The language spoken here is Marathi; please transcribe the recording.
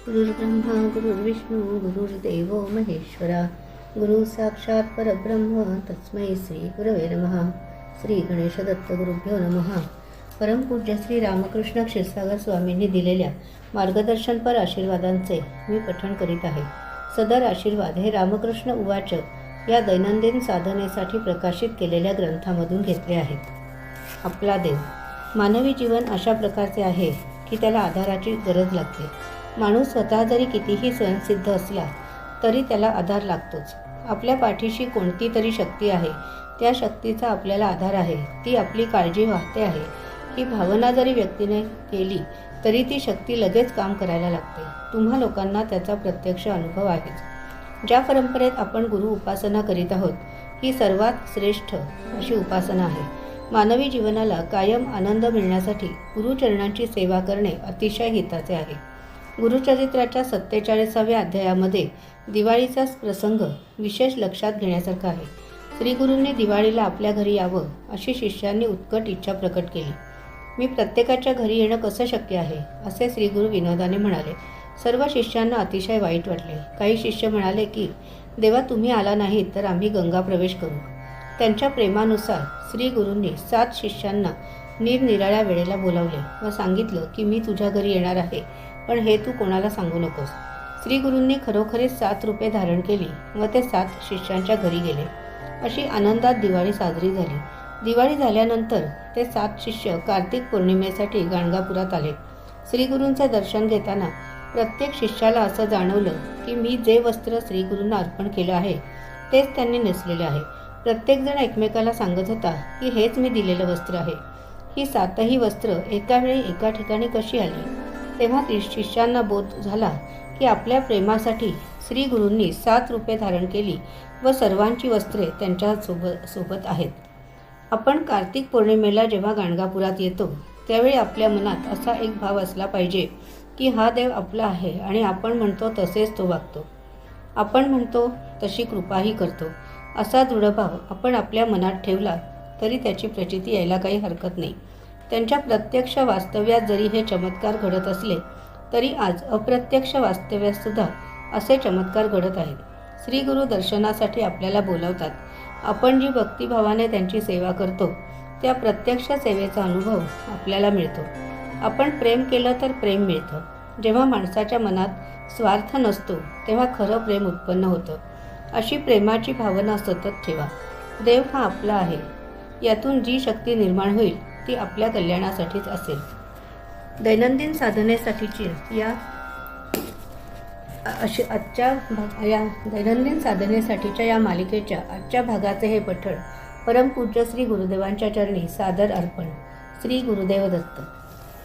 गुरुर्ब्रह्मा गुरुर्विष्णू गुरुर्देवो महेश्वरा गुरु साक्षात परब्रह्म तस्मै श्री गुरवे नमः. श्री गणेश दत्त गुरुभ्यो नमः. परमपूज्य श्री रामकृष्ण क्षीरसागर स्वामींनी दिलेल्या मार्गदर्शनपर आशीर्वादांचे मी पठण करीत आहे. सदर आशीर्वाद हे रामकृष्ण उवाच या दैनंदिन साधनेसाठी प्रकाशित केलेल्या ग्रंथामधून घेतले आहेत. आपला देव. मानवी जीवन अशा प्रकारचे आहे की त्याला आधाराची गरज लागते. माणूस स्वतः जरी कितीही स्वयंसिद्ध असला तरी त्याला आधार लागतोच. आपल्या पाठीशी कोणती तरी शक्ती आहे, त्या शक्तीचा आपल्याला आधार आहे, ती आपली काळजी वाहते आहे, ही भावना जरी व्यक्तीने केली तरी ती शक्ती लगेच काम करायला लागते. तुम्हा लोकांना त्याचा प्रत्यक्ष अनुभव आहेच. ज्या परंपरेत आपण गुरु उपासना करीत आहोत ही सर्वात श्रेष्ठ अशी उपासना आहे. मानवी जीवनाला कायम आनंद मिळण्यासाठी गुरुचरणांची सेवा करणे अतिशय हिताचे आहे. गुरुचरित्राच्या 47व्या अध्यायामध्ये दिवाळीचा प्रसंग विशेष लक्षात घेण्यासारखा आहे. श्रीगुरूंनी दिवाळीला आपल्या घरी यावं अशी शिष्यांनी उत्कट इच्छा प्रकट केली. मी प्रत्येकाच्या घरी येणं कसं शक्य आहे असे श्रीगुरू विनोदाने म्हणाले. सर्व शिष्यांना अतिशय वाईट वाटले. काही शिष्य म्हणाले की देवा तुम्ही आला नाहीत तर आम्ही गंगा प्रवेश करू. त्यांच्या प्रेमानुसार श्रीगुरूंनी 7 शिष्यांना निरनिराळ्या वेळेला बोलावले व सांगितलं की मी तुझ्या घरी येणार आहे, पण हे तू कोणाला सांगू नकोस. श्रीगुरूंनी खरोखरीच 7 रूपे धारण केली व ते 7 शिष्यांच्या घरी गेले. अशी आनंदात दिवाळी साजरी झाली. दिवाळी झाल्यानंतर ते 7 शिष्य कार्तिक पौर्णिमेसाठी गाणगापुरात आले. श्रीगुरूंचे दर्शन घेताना प्रत्येक शिष्याला असं जाणवलं की मी जे वस्त्र श्रीगुरूंना अर्पण केलं आहे तेच त्यांनी नेसलेले आहे. प्रत्येकजण एकमेकाला सांगत होता की हेच मी दिलेलं वस्त्र आहे. ही 7ही वस्त्र एका वेळी एका ठिकाणी कशी आली? तेव्हा शिष्यांना बोध झाला की आपल्या प्रेमासाठी श्रीगुरूंनी 7 रूपे धारण केली व सर्वांची वस्त्रे त्यांच्या सोबत आहेत. आपण कार्तिक पौर्णिमेला जेव्हा गाणगापुरात येतो त्यावेळी आपल्या मनात असा एक भाव असला पाहिजे की हा देव आपला आहे आणि आपण म्हणतो तसेच तो वागतो. आपण म्हणतो तशी कृपाही करतो. असा दृढभाव आपण आपल्या मनात ठेवला तरी त्याची प्रचिती यायला काही हरकत नाही. त्यांच्या प्रत्यक्ष वास्तव्यात जरी हे चमत्कार घडत असले तरी आज अप्रत्यक्ष वास्तव्यातसुद्धा असे चमत्कार घडत आहेत. श्रीगुरू दर्शनासाठी आपल्याला बोलावतात. आपण जी भक्तिभावाने त्यांची सेवा करतो त्या प्रत्यक्ष सेवेचा अनुभव आपल्याला मिळतो. आपण प्रेम केलं तर प्रेम मिळतं. जेव्हा माणसाच्या मनात स्वार्थ नसतो तेव्हा खरं प्रेम उत्पन्न होतं. अशी प्रेमाची भावना सतत ठेवा. देव हा आपला आहे. यातून जी शक्ती निर्माण होईल ती आपल्या कल्याणासाठीच असेल. दैनंदिन साधनेसाठीची दैनंदिन साधनेसाठीच्या या मालिकेच्या आजच्या भागाचे हे पठण परमपूज्य श्री गुरुदेवांच्या चरणी सादर अर्पण. श्री गुरुदेव दत्त.